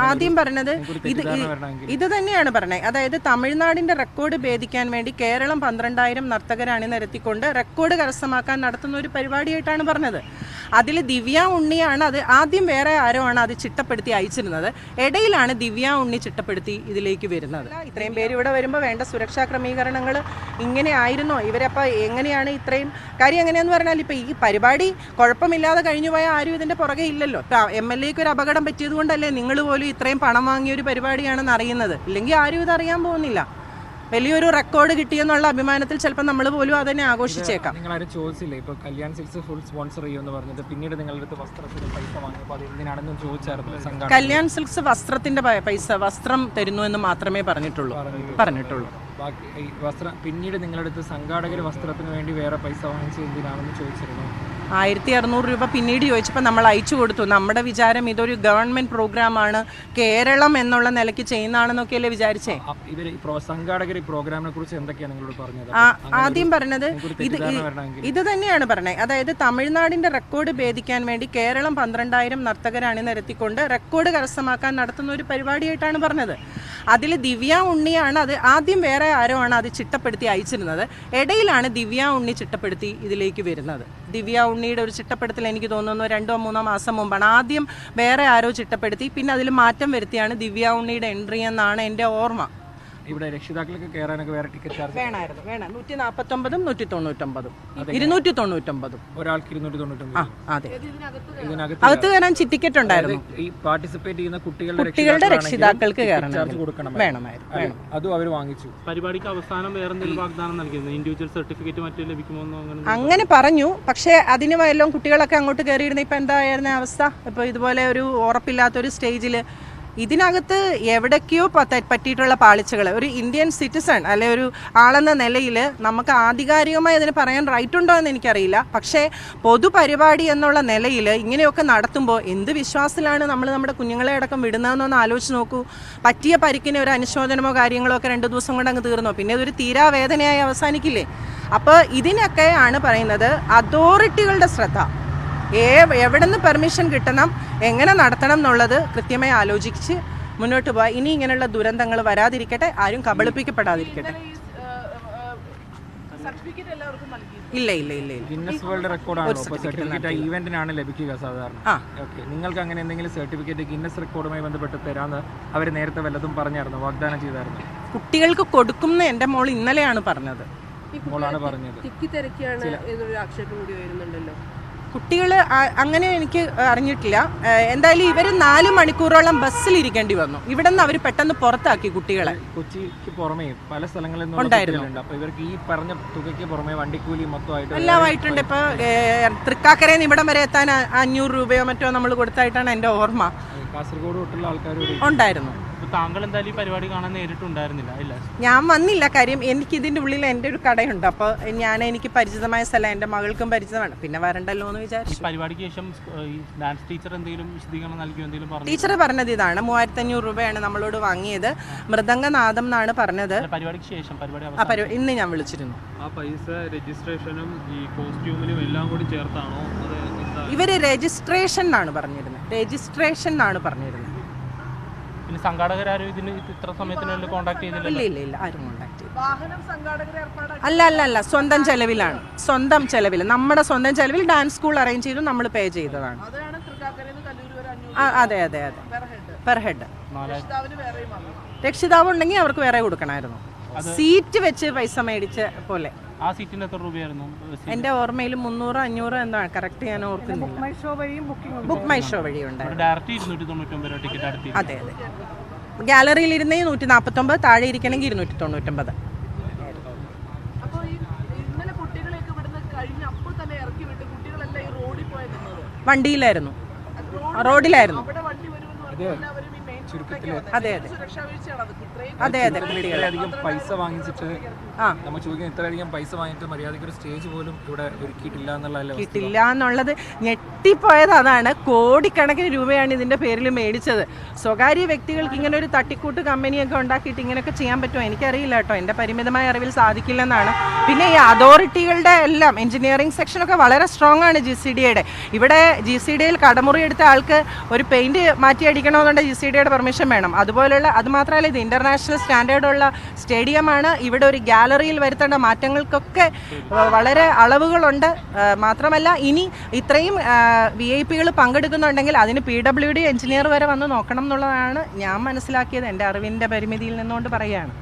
ആദ്യം പറഞ്ഞത് ഇത് തന്നെയാണ് പറഞ്ഞത്. അതായത് തമിഴ്നാടിന്റെ റെക്കോർഡ് ഭേദിക്കാൻ വേണ്ടി കേരളം 12,000 നർത്തകരെ അണിനിരത്തിക്കൊണ്ട് റെക്കോർഡ് കരസ്ഥമാക്കാൻ നടത്തുന്ന ഒരു പരിപാടിയായിട്ടാണ് പറഞ്ഞത്. അതിൽ ദിവ്യ ഉണ്ണിയാണ് അത് ആദ്യം, വേറെ ആരോ ആണ് അത് ചിട്ടപ്പെടുത്തി അയച്ചിരുന്നത്. ഇടയിലാണ് ദിവ്യ ഉണ്ണി ചിട്ടപ്പെടുത്തി ഇതിലേക്ക് വരുന്നത്. ഇത്രയും പേര് ഇവിടെ വരുമ്പോൾ വേണ്ട സുരക്ഷാ ക്രമീകരണങ്ങൾ ഇങ്ങനെ ആയിരുന്നോ? ഇവരപ്പോൾ എങ്ങനെയാണ് ഇത്രയും കാര്യം എങ്ങനെയാന്ന് പറഞ്ഞാൽ ഇപ്പോൾ ഈ പരിപാടി കുഴപ്പമില്ലാതെ കഴിഞ്ഞു പോയാൽ ആരും ഇതിൻ്റെ പുറകെ ഇല്ലല്ലോ. MLA-ക്ക് ഒരു അപകടം പറ്റിയത് കൊണ്ടല്ലേ നിങ്ങൾ പോലും ഇത്രയും പണം വാങ്ങിയ ഒരു പരിപാടിയാണെന്ന് അറിയുന്നത്. ഇല്ലെങ്കിൽ ആരും ഇത് അറിയാൻ പോകുന്നില്ല. വലിയൊരു റെക്കോർഡ് കിട്ടിയെന്നുള്ള അഭിമാനത്തിൽ ചിലപ്പോൾ നമ്മൾ പോലും അതിനെ ആഘോഷിച്ചേക്കാം. നിങ്ങളാരും ചോദിച്ചില്ലേ ഇപ്പോൾ കല്യാൺ സിൽക്സ് ഫുൾ സ്പോൺസർ ചെയ്യുമെന്ന് പറഞ്ഞിട്ട് പിന്നീട് നിങ്ങളുടെ അടുത്ത് വസ്ത്രത്തിന് പൈസ വാങ്ങിയപ്പോൾ അത് എന്തിനാണെന്ന് ചോദിച്ചായിരുന്നു? കല്യാൺ സിൽക്സ് വസ്ത്രത്തിന്റെ പൈസ വസ്ത്രം തരുന്നു എന്ന് മാത്രമേ പറഞ്ഞിട്ടുള്ളൂ. ബാക്കി ഈ വസ്ത്രം പിന്നീട് നിങ്ങളുടെ അടുത്ത് സംഘാടകർ വസ്ത്രത്തിന് വേണ്ടി വേറെ പൈസ വാങ്ങിച്ചത് എന്തിനാണെന്ന് ചോദിച്ചിരുന്നു. 1,600 രൂപ പിന്നീട് ചോദിച്ചപ്പോൾ നമ്മൾ അയച്ചു കൊടുത്തു. നമ്മുടെ വിചാരം ഇതൊരു ഗവൺമെന്റ് പ്രോഗ്രാമാണ്, കേരളം എന്നുള്ള നിലയ്ക്ക് ചെയ്യുന്നതാണെന്നൊക്കെയല്ലേ വിചാരിച്ചേ. ഇവർ സംഘാടകർ ഈ പ്രോഗ്രാമിനെ കുറിച്ച് എന്തൊക്കെയാണ് നിങ്ങളോട് പറഞ്ഞത്? ആദ്യം പറഞ്ഞത് ഇത് തന്നെയാണ് പറഞ്ഞത്. അതായത് തമിഴ്നാടിന്റെ റെക്കോർഡ് ഭേദിക്കാൻ വേണ്ടി കേരളം 12,000 നർത്തകരെ അണിനിരത്തിക്കൊണ്ട് റെക്കോർഡ് കരസ്ഥമാക്കാൻ നടത്തുന്ന ഒരു പരിപാടിയായിട്ടാണ് പറഞ്ഞത്. അതിൽ ദിവ്യ ഉണ്ണിയാണ് അത് ആദ്യം, വേറെ ആരോ ആണ് അത് ചിട്ടപ്പെടുത്തി അയച്ചിരുന്നത്. ഇടയിലാണ് ദിവ്യ ഉണ്ണി ചിട്ടപ്പെടുത്തി ഇതിലേക്ക് വരുന്നത്. ദിവ്യ ഉണ്ണിയുടെ ഒരു ചിട്ടപ്പെടുത്തൽ എനിക്ക് തോന്നുന്നു 2-3 മാസം മുമ്പാണ്. ആദ്യം വേറെ ആരോ ചിട്ടപ്പെടുത്തി, പിന്നെ അതിൽ മാറ്റം വരുത്തിയാണ് ദിവ്യ ഉണ്ണിയുടെ എൻട്രി എന്നാണ് എൻ്റെ ഓർമ്മ. ഇവിടെ രക്ഷിതാക്കൾക്ക് കയറാനൊക്കെ വേറെ ടിക്കറ്റ് ചാർജ് വേണം. 149, 199, 299. ഒരാൾക്ക് 299. അതെ, അകത്ത് കയറാൻ ടിക്കറ്റ് ഉണ്ടായിരുന്നു. ഈ പാർട്ടിസിപ്പേറ്റ് ചെയ്യുന്ന കുട്ടികളുടെ രക്ഷിതാക്കൾക്ക് വേണമായിരുന്നു. അതും അവർ വാങ്ങിച്ചു. പരിപാടിക്ക് അവസാനം വേറെ എന്തെങ്കിലും വാഗ്ദാനം നൽകിയിരുന്നു? ഇൻഡിവിജ്വൽ സർട്ടിഫിക്കറ്റ് മറ്റു ലഭിക്കുമോ? അങ്ങനെ പറഞ്ഞു. പക്ഷേ അതിന് വല്ലതും കുട്ടികളൊക്കെ അങ്ങോട്ട് കയറിയിരുന്ന ഇപ്പൊ എന്തായിരുന്ന അവസ്ഥ? ഇപ്പൊ ഇതുപോലെ ഒരു ഉറപ്പില്ലാത്തൊരു സ്റ്റേജിൽ ഇതിനകത്ത് എവിടേക്കോ പറ്റിയിട്ടുള്ള പാളിച്ചകൾ ഒരു ഇന്ത്യൻ സിറ്റിസൺ അല്ലെ ഒരു ആളെന്ന നിലയിൽ നമുക്ക് ആധികാരികമായി അതിന് പറയാൻ റൈറ്റ് ഉണ്ടോ എന്ന് എനിക്കറിയില്ല. പക്ഷേ പൊതുപരിപാടി എന്നുള്ള നിലയിൽ ഇങ്ങനെയൊക്കെ നടത്തുമ്പോൾ എന്ത് വിശ്വാസത്തിലാണ് നമ്മൾ നമ്മുടെ കുഞ്ഞുങ്ങളെ അടക്കം വിടുന്നതെന്നൊന്ന് ആലോചിച്ച് നോക്കൂ. പറ്റിയ പരിക്കിന് ഒരു അനുശോചനമോ കാര്യങ്ങളോ ഒക്കെ 2 ദിവസം കൊണ്ട് അങ്ങ് തീർന്നോ? പിന്നെ ഇതൊരു തീരാവേദനയായി അവസാനിക്കില്ലേ? അപ്പോൾ ഇതിനൊക്കെയാണ് പറയുന്നത് അതോറിറ്റികളുടെ ശ്രദ്ധ. എവിടെ നിന്ന് പെർമിഷൻ കിട്ടണം, എങ്ങനെ നടത്തണം എന്നുള്ളത് കൃത്യമായി ആലോചിച്ച് മുന്നോട്ട് പോവാ. ഇനി ഇങ്ങനെയുള്ള ദുരന്തങ്ങൾ വരാതിരിക്കട്ടെ, ആരും കബളിപ്പിക്കപ്പെടാതിരിക്കട്ടെ. ഇല്ല. ഗിന്നസ് വേൾഡ് റെക്കോർഡാണ് സർട്ടിഫിക്കറ്റ് ഈവന്റിനാണ് ലഭിക്കുക സാധാരണ. നിങ്ങൾക്ക് അങ്ങനെ എന്തെങ്കിലും സർട്ടിഫിക്കറ്റ് ഗിന്നസ് റെക്കോർഡുമായി ബന്ധപ്പെട്ട് തരാമെന്ന് അവർ നേരത്തെ വല്ലതും പറഞ്ഞായിരുന്നു, വാഗ്ദാനം ചെയ്തായിരുന്നു? കുട്ടികൾക്ക് കൊടുക്കുന്ന എൻ്റെ മോൾ ഇന്നലെയാണ് പറഞ്ഞത്. കുട്ടികൾ അങ്ങനെ എനിക്ക് അറിഞ്ഞിട്ടില്ല. എന്തായാലും ഇവർ 4 മണിക്കൂറോളം ബസ്സിലിരിക്കേണ്ടി വന്നു. ഇവിടെ നിന്ന് അവർ പെട്ടെന്ന് പുറത്താക്കി കുട്ടികളെ. കൊച്ചിക്ക് പുറമേ പല സ്ഥലങ്ങളിൽ ഉണ്ടായിരുന്നു. അപ്പൊ ഇവർക്ക് ഈ പറഞ്ഞ തുകയ്ക്ക് പുറമെ വണ്ടിക്കൂലി മൊത്തമായിട്ട് എല്ലാമായിട്ടുണ്ട്. ഇപ്പൊ തൃക്കാക്കരയിൽ നിന്ന് ഇവിടം വരെ എത്താൻ 500 രൂപയോ മറ്റോ നമ്മൾ കൊടുത്തായിട്ടാണ് എൻ്റെ ഓർമ്മ. കാസർഗോഡ് തൊട്ടുള്ള ആൾക്കാർ ഉണ്ടായിരുന്നു. താങ്കൾ എന്തായാലും ഈ പരിപാടി കാണാൻ നേരിട്ടുണ്ടായിരുന്നില്ല? ഇല്ല, ഞാൻ വന്നില്ല. കാര്യം എനിക്ക് ഇതിൻ്റെ ഉള്ളിൽ എൻ്റെ ഒരു കടയുണ്ട്. അപ്പോൾ എനിക്ക് പരിചിതമായ സ്ഥലം, എൻ്റെ മകൾക്കും പരിചിതമാണ്. പിന്നെ വരണ്ടല്ലോ എന്ന് വിചാരിച്ചു. പരിപാടിക്ക് ശേഷം ഡാൻസ് ടീച്ചർ എന്തെങ്കിലും വിശദീകരണം നൽകിയോ? എന്തെങ്കിലും പറഞ്ഞു? ടീച്ചർ പറഞ്ഞത് ഇതാണ്, 3,500 രൂപയാണ് നമ്മളോട് വാങ്ങിയത്. മൃദംഗനാദം എന്നാണ് പറഞ്ഞത്. പരിപാടിക്ക് ശേഷം ഇന്ന് ഞാൻ വിളിച്ചിരുന്നു. ആ പൈസ രജിസ്ട്രേഷനും ഈ കോസ്റ്റ്യൂമിനും എല്ലാം കൂടി ചേർത്താണോ? ഇവര് രജിസ്ട്രേഷൻ എന്നാണ് പറഞ്ഞിരുന്നത്. പിന്നെ സംഘാടകരാരും ഇതിന് ഇത്ര സമയത്തിനുള്ളിൽ കോൺടാക്ട് ചെയ്തില്ല? ഇല്ല, ആരും കോൺടാക്ട് ചെയ്തു. അല്ല, സ്വന്തം ചെലവിലാണ്. നമ്മുടെ സ്വന്തം ചെലവിൽ ഡാൻസ് സ്കൂൾ അറേഞ്ച് ചെയ്തു, നമ്മൾ പേ ചെയ്തതാണ്. അതെ, പെർ ഹെഡ്. രക്ഷിതാവ് ഉണ്ടെങ്കിൽ അവർക്ക് വേറെ കൊടുക്കണമായിരുന്നു. സീറ്റ് വെച്ച് പൈസ മേടിച്ച പോലെ. ആ സീറ്റിന് എത്ര രൂപയായിരുന്നു? എന്റെ ഓർമ്മയിൽ 300-500 എന്താണ്, കറക്റ്റ് ഞാൻ ഓർക്കുന്നില്ല. ബുക്ക് മൈ ഷോ വഴി ഉണ്ടായിരുന്നു. അതെ, ഗാലറിയിൽ ഇരുന്നേ 149, താഴെ ഇരിക്കണമെങ്കിൽ 299. വണ്ടിയിലായിരുന്നു, റോഡിലായിരുന്നു. അതെ, ഇത്രയധികം പൈസ വാങ്ങിച്ചിട്ട് നമ്മൾ ചോദിക്കുന്നത്, ഇത്രയധികം പൈസ വാങ്ങിയിട്ട് മര്യാദയ്ക്ക് ഒരു സ്റ്റേജ് പോലും ഇവിടെ ഒരുക്കിയിട്ടില്ല എന്നുള്ളത് ഞെട്ടിപ്പോയത്. അതാണ്, കോടിക്കണക്കിന് രൂപയാണ് ഇതിന്റെ പേരിൽ മേടിച്ചത്. സ്വകാര്യ വ്യക്തികൾക്ക് ഇങ്ങനെ ഒരു തട്ടിക്കൂട്ട് കമ്പനിയൊക്കെ ഉണ്ടാക്കിയിട്ട് ഇങ്ങനെയൊക്കെ ചെയ്യാൻ പറ്റുമോ എനിക്കറിയില്ല കേട്ടോ. എൻ്റെ പരിമിതമായ അറിവിൽ സാധിക്കില്ലെന്നാണ്. പിന്നെ ഈ അതോറിറ്റികളുടെ എല്ലാം എഞ്ചിനീയറിംഗ് സെക്ഷനൊക്കെ വളരെ സ്ട്രോങ് ആണ്. GCDയുടെ ഇവിടെ GCDയിൽ കടമുറി എടുത്ത ആൾക്ക് ഒരു പെയിന്റ് മാറ്റി അടിക്കണമെന്നുണ്ടെങ്കിൽ GCDയുടെ പെർമിഷൻ വേണം. അതുപോലുള്ള അത് മാത്രമല്ല, ഇത് ഇൻ്റർനാഷണൽ സ്റ്റാൻഡേർഡുള്ള സ്റ്റേഡിയമാണ്. ഇവിടെ ഒരു ഗാലറിയിൽ വരുത്തേണ്ട മാറ്റങ്ങൾക്കൊക്കെ വളരെ അളവുകളുണ്ട്. മാത്രമല്ല ഇനി ഇത്രയും VIP-കൾ പങ്കെടുക്കുന്നുണ്ടെങ്കിൽ അതിന് PWD എഞ്ചിനീയർ വരെ വന്ന് നോക്കണം എന്നുള്ളതാണ് ഞാൻ മനസ്സിലാക്കിയത്, എൻ്റെ അറിവിൻ്റെ പരിമിതിയിൽ നിന്നുകൊണ്ട് പറയുകയാണ്.